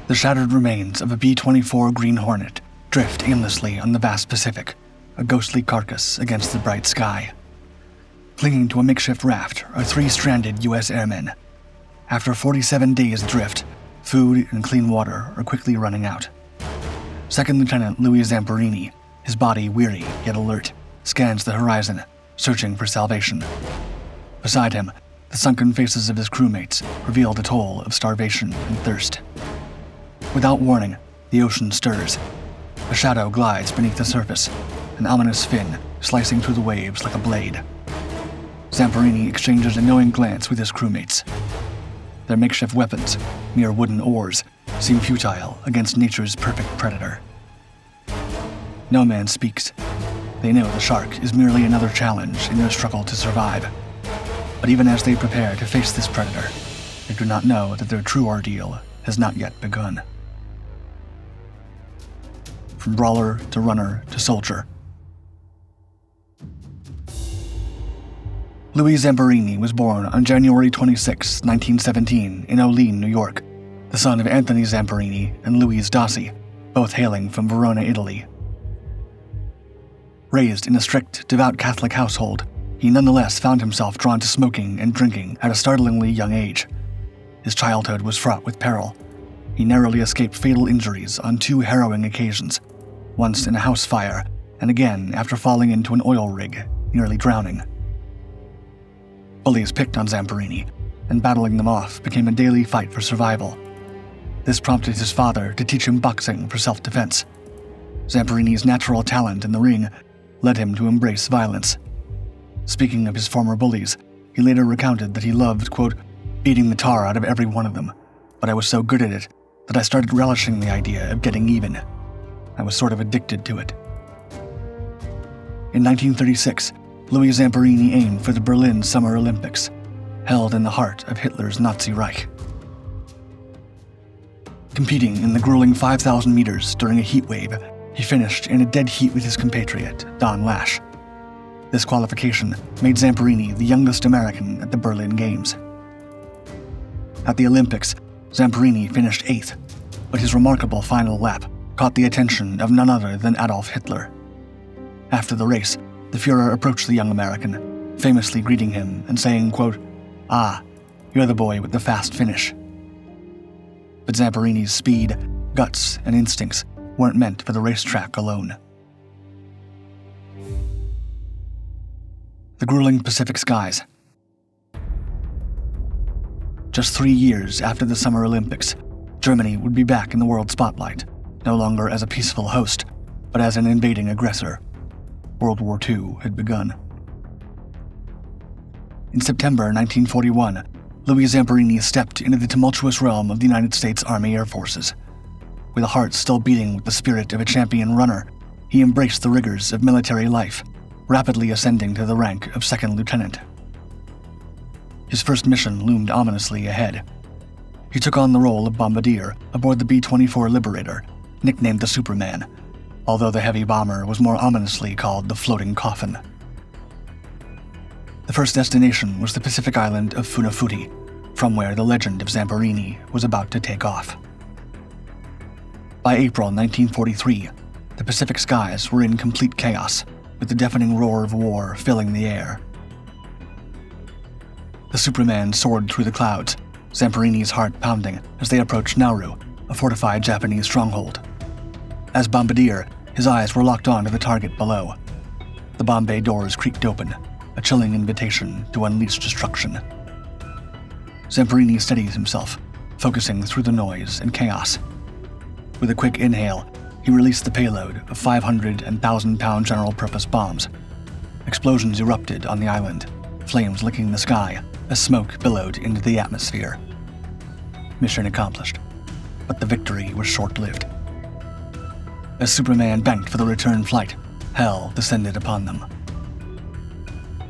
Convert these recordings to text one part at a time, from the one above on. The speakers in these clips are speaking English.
The shattered remains of a B-24 Green Hornet drift aimlessly on the vast Pacific, a ghostly carcass against the bright sky. Clinging to a makeshift raft are 3 stranded US Airmen. After 47 days adrift, food and clean water are quickly running out. Second Lieutenant Louis Zamperini, his body weary yet alert, scans the horizon, searching for salvation. Beside him, the sunken faces of his crewmates reveal the toll of starvation and thirst. Without warning, the ocean stirs. A shadow glides beneath the surface, an ominous fin slicing through the waves like a blade. Zamperini exchanges a knowing glance with his crewmates. Their makeshift weapons, mere wooden oars, seem futile against nature's perfect predator. No man speaks. They know the shark is merely another challenge in their struggle to survive. But even as they prepare to face this predator, they do not know that their true ordeal has not yet begun. From brawler to runner to soldier, Louis Zamperini was born on January 26, 1917, in Olean, New York, the son of Anthony Zamperini and Louise Dossi, both hailing from Verona, Italy. Raised in a strict, devout Catholic household, he nonetheless found himself drawn to smoking and drinking at a startlingly young age. His childhood was fraught with peril. He narrowly escaped fatal injuries on 2 harrowing occasions, once in a house fire, and again after falling into an oil rig, nearly drowning. Bullies picked on Zamperini, and battling them off became a daily fight for survival. This prompted his father to teach him boxing for self-defense. Zamperini's natural talent in the ring led him to embrace violence. Speaking of his former bullies, he later recounted that he loved, quote, beating the tar out of every one of them, but I was so good at it that I started relishing the idea of getting even. I was sort of addicted to it. In 1936, Louis Zamperini aimed for the Berlin Summer Olympics, held in the heart of Hitler's Nazi Reich. Competing in the grueling 5,000 meters during a heat wave, he finished in a dead heat with his compatriot, Don Lash. This qualification made Zamperini the youngest American at the Berlin Games. At the Olympics, Zamperini finished 8th, but his remarkable final lap caught the attention of none other than Adolf Hitler. After the race, the Fuhrer approached the young American, famously greeting him and saying, quote, "Ah, you're the boy with the fast finish." But Zamperini's speed, guts, and instincts weren't meant for the racetrack alone. The grueling Pacific skies. Just 3 years after the Summer Olympics, Germany would be back in the world spotlight, no longer as a peaceful host, but as an invading aggressor. World War II had begun. In September 1941, Louis Zamperini stepped into the tumultuous realm of the United States Army Air Forces. With a heart still beating with the spirit of a champion runner, he embraced the rigors of military life, rapidly ascending to the rank of second lieutenant. His first mission loomed ominously ahead. He took on the role of bombardier aboard the B-24 Liberator, nicknamed the Superman, although the heavy bomber was more ominously called the Floating Coffin. The first destination was the Pacific island of Funafuti, from where the legend of Zamperini was about to take off. By April 1943, the Pacific skies were in complete chaos, with the deafening roar of war filling the air. The Superman soared through the clouds, Zamperini's heart pounding as they approached Nauru, a fortified Japanese stronghold. As bombardier, his eyes were locked on to the target below. The bomb bay doors creaked open, a chilling invitation to unleash destruction. Zamperini steadied himself, focusing through the noise and chaos. With a quick inhale, he released the payload of 500 and 1,000-pound general-purpose bombs. Explosions erupted on the island, flames licking the sky as smoke billowed into the atmosphere. Mission accomplished, but the victory was short-lived. As Superman banked for the return flight, hell descended upon them.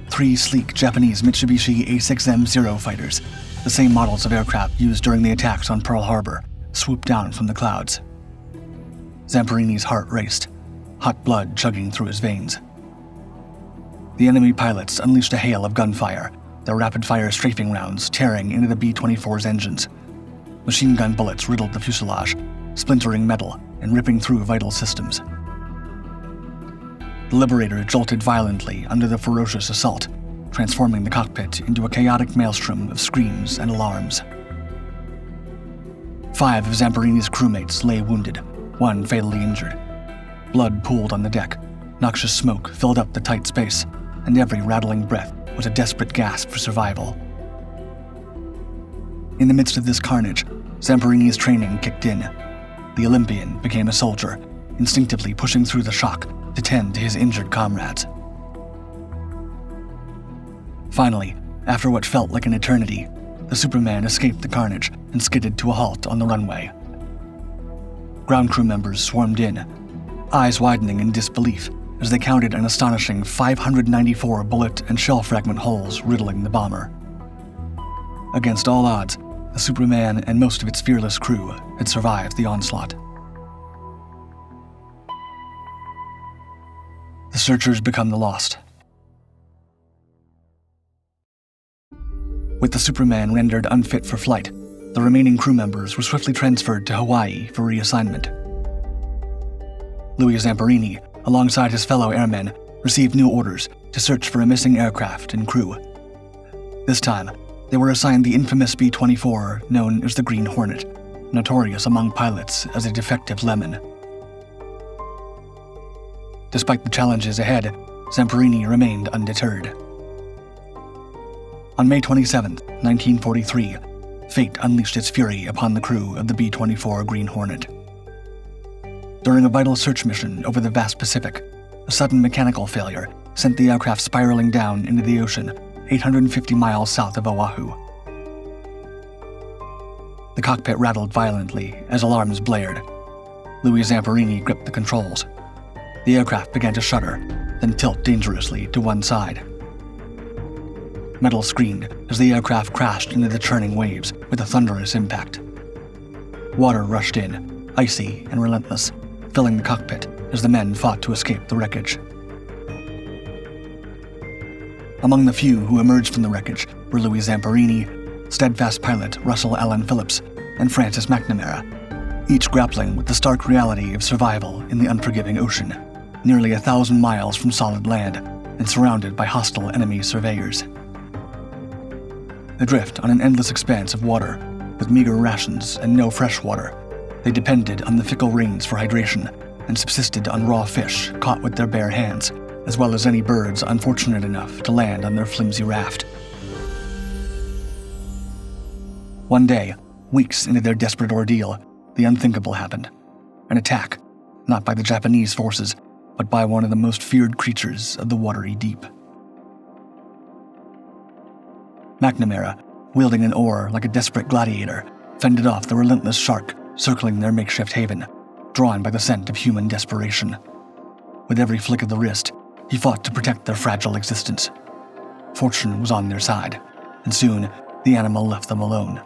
3 sleek Japanese Mitsubishi A6M Zero fighters, the same models of aircraft used during the attacks on Pearl Harbor, swooped down from the clouds. Zamperini's heart raced, hot blood chugging through his veins. The enemy pilots unleashed a hail of gunfire, their rapid-fire strafing rounds tearing into the B-24's engines. Machine gun bullets riddled the fuselage, splintering metal and ripping through vital systems. The Liberator jolted violently under the ferocious assault, transforming the cockpit into a chaotic maelstrom of screams and alarms. 5 of Zamperini's crewmates lay wounded, 1 fatally injured. Blood pooled on the deck, noxious smoke filled up the tight space, and every rattling breath was a desperate gasp for survival. In the midst of this carnage, Zamperini's training kicked in. The Olympian became a soldier, instinctively pushing through the shock to tend to his injured comrades. Finally, after what felt like an eternity, the Superman escaped the carnage and skidded to a halt on the runway. Ground crew members swarmed in, eyes widening in disbelief as they counted an astonishing 594 bullet and shell fragment holes riddling the bomber. Against all odds, the Superman and most of its fearless crew had survived the onslaught. The searchers become the lost. With the Superman rendered unfit for flight, the remaining crew members were swiftly transferred to Hawaii for reassignment. Louis Zamperini, alongside his fellow airmen, received new orders to search for a missing aircraft and crew. This time, they were assigned the infamous B-24 known as the Green Hornet, notorious among pilots as a defective lemon. Despite the challenges ahead, Zamperini remained undeterred. On May 27, 1943, fate unleashed its fury upon the crew of the B-24 Green Hornet. During a vital search mission over the vast Pacific, a sudden mechanical failure sent the aircraft spiraling down into the ocean 850 miles south of Oahu. The cockpit rattled violently as alarms blared. Louis Zamperini gripped the controls. The aircraft began to shudder, then tilt dangerously to one side. Metal screamed as the aircraft crashed into the churning waves with a thunderous impact. Water rushed in, icy and relentless, filling the cockpit as the men fought to escape the wreckage. Among the few who emerged from the wreckage were Louis Zamperini, steadfast pilot Russell Allen Phillips, and Francis McNamara, each grappling with the stark reality of survival in the unforgiving ocean, nearly 1,000 miles from solid land and surrounded by hostile enemy surveyors. Adrift on an endless expanse of water, with meager rations and no fresh water, they depended on the fickle rains for hydration and subsisted on raw fish caught with their bare hands, as well as any birds unfortunate enough to land on their flimsy raft. One day, weeks into their desperate ordeal, the unthinkable happened. An attack, not by the Japanese forces, but by one of the most feared creatures of the watery deep. McNamara, wielding an oar like a desperate gladiator, fended off the relentless shark circling their makeshift haven, drawn by the scent of human desperation. With every flick of the wrist, he fought to protect their fragile existence. Fortune was on their side, and soon the animal left them alone.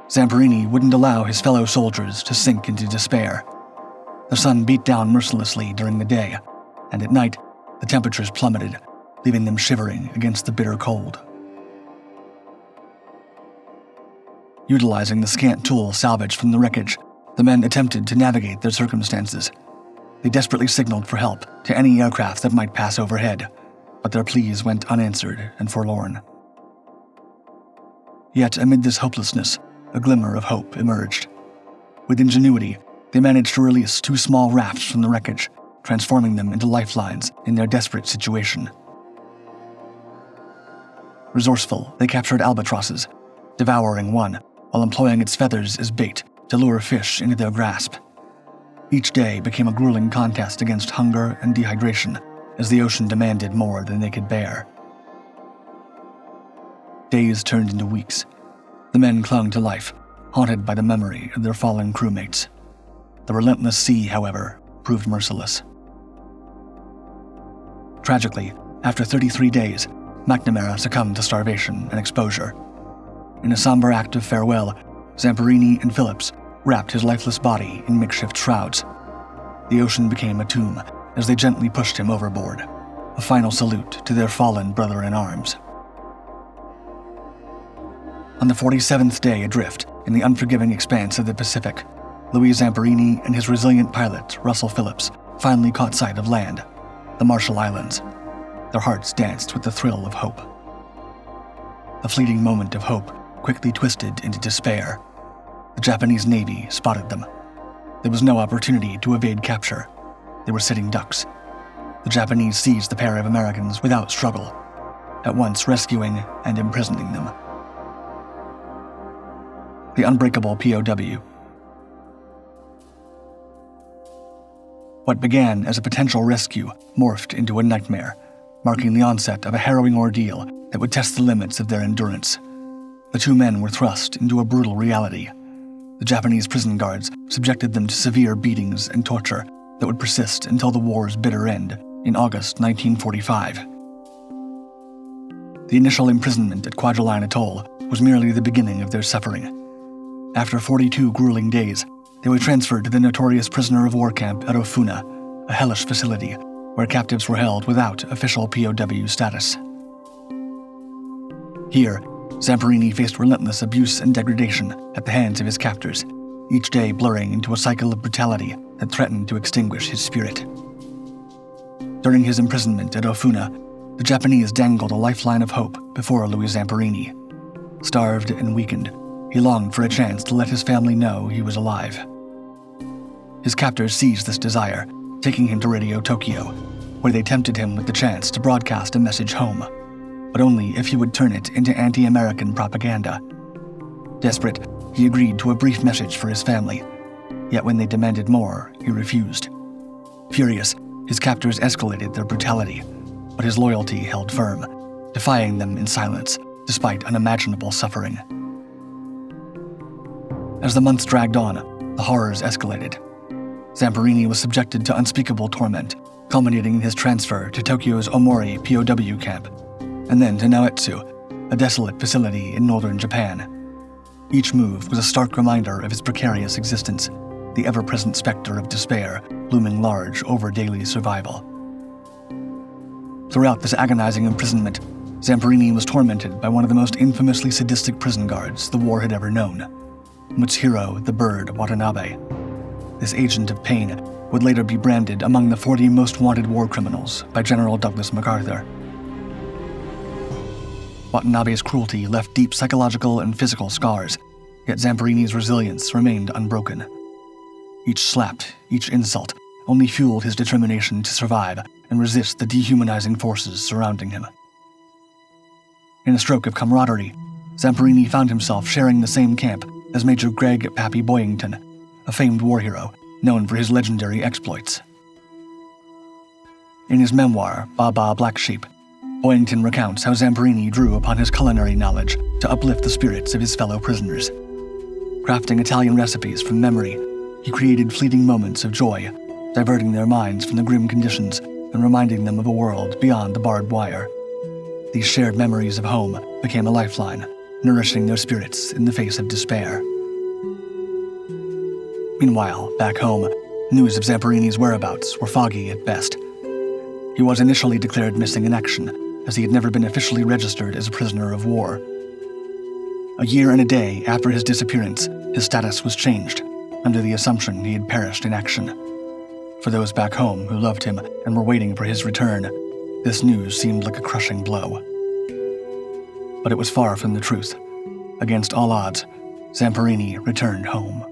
Zamperini wouldn't allow his fellow soldiers to sink into despair. The sun beat down mercilessly during the day, and at night, the temperatures plummeted, leaving them shivering against the bitter cold. Utilizing the scant tools salvaged from the wreckage, the men attempted to navigate their circumstances. They desperately signaled for help to any aircraft that might pass overhead, but their pleas went unanswered and forlorn. Yet amid this hopelessness, a glimmer of hope emerged. With ingenuity, they managed to release 2 small rafts from the wreckage, transforming them into lifelines in their desperate situation. Resourceful, they captured albatrosses, devouring one while employing its feathers as bait to lure fish into their grasp. Each day became a grueling contest against hunger and dehydration as the ocean demanded more than they could bear. Days turned into weeks. The men clung to life, haunted by the memory of their fallen crewmates. The relentless sea, however, proved merciless. Tragically, after 33 days, McNamara succumbed to starvation and exposure. In a somber act of farewell, Zamperini and Phillips wrapped his lifeless body in makeshift shrouds. The ocean became a tomb as they gently pushed him overboard, a final salute to their fallen brother-in-arms. On the 47th day adrift in the unforgiving expanse of the Pacific, Louis Zamperini and his resilient pilot, Russell Phillips, finally caught sight of land, the Marshall Islands. Their hearts danced with the thrill of hope. A fleeting moment of hope quickly twisted into despair. The Japanese Navy spotted them. There was no opportunity to evade capture. They were sitting ducks. The Japanese seized the pair of Americans without struggle, at once rescuing and imprisoning them. The unbreakable POW. What began as a potential rescue morphed into a nightmare, marking the onset of a harrowing ordeal that would test the limits of their endurance. The two men were thrust into a brutal reality. The Japanese prison guards subjected them to severe beatings and torture that would persist until the war's bitter end in August 1945. The initial imprisonment at Kwajalein Atoll was merely the beginning of their suffering. After 42 grueling days, they were transferred to the notorious prisoner of war camp at Ofuna, a hellish facility where captives were held without official POW status. Here, Zamperini faced relentless abuse and degradation at the hands of his captors, each day blurring into a cycle of brutality that threatened to extinguish his spirit. During his imprisonment at Ofuna, the Japanese dangled a lifeline of hope before Louis Zamperini. Starved and weakened, he longed for a chance to let his family know he was alive. His captors seized this desire, taking him to Radio Tokyo, where they tempted him with the chance to broadcast a message home, but only if he would turn it into anti-American propaganda. Desperate, he agreed to a brief message for his family, yet when they demanded more, he refused. Furious, his captors escalated their brutality, but his loyalty held firm, defying them in silence despite unimaginable suffering. As the months dragged on, the horrors escalated. Zamperini was subjected to unspeakable torment, culminating in his transfer to Tokyo's Omori POW camp, and then to Naoetsu, a desolate facility in northern Japan. Each move was a stark reminder of his precarious existence, the ever-present specter of despair looming large over daily survival. Throughout this agonizing imprisonment, Zamperini was tormented by one of the most infamously sadistic prison guards the war had ever known, Mutsuhiro the Bird Watanabe. This agent of pain would later be branded among the 40 most wanted war criminals by General Douglas MacArthur. Watanabe's cruelty left deep psychological and physical scars, yet Zamperini's resilience remained unbroken. Each slap, each insult, only fueled his determination to survive and resist the dehumanizing forces surrounding him. In a stroke of camaraderie, Zamperini found himself sharing the same camp as Major Greg Pappy Boyington, a famed war hero known for his legendary exploits. In his memoir, Baba Black Sheep, Boyington recounts how Zamperini drew upon his culinary knowledge to uplift the spirits of his fellow prisoners. Crafting Italian recipes from memory, he created fleeting moments of joy, diverting their minds from the grim conditions and reminding them of a world beyond the barbed wire. These shared memories of home became a lifeline, nourishing their spirits in the face of despair. Meanwhile, back home, news of Zamperini's whereabouts were foggy at best. He was initially declared missing in action, as he had never been officially registered as a prisoner of war. A year and a day after his disappearance, his status was changed, under the assumption he had perished in action. For those back home who loved him and were waiting for his return, this news seemed like a crushing blow. But it was far from the truth. Against all odds, Zamperini returned home.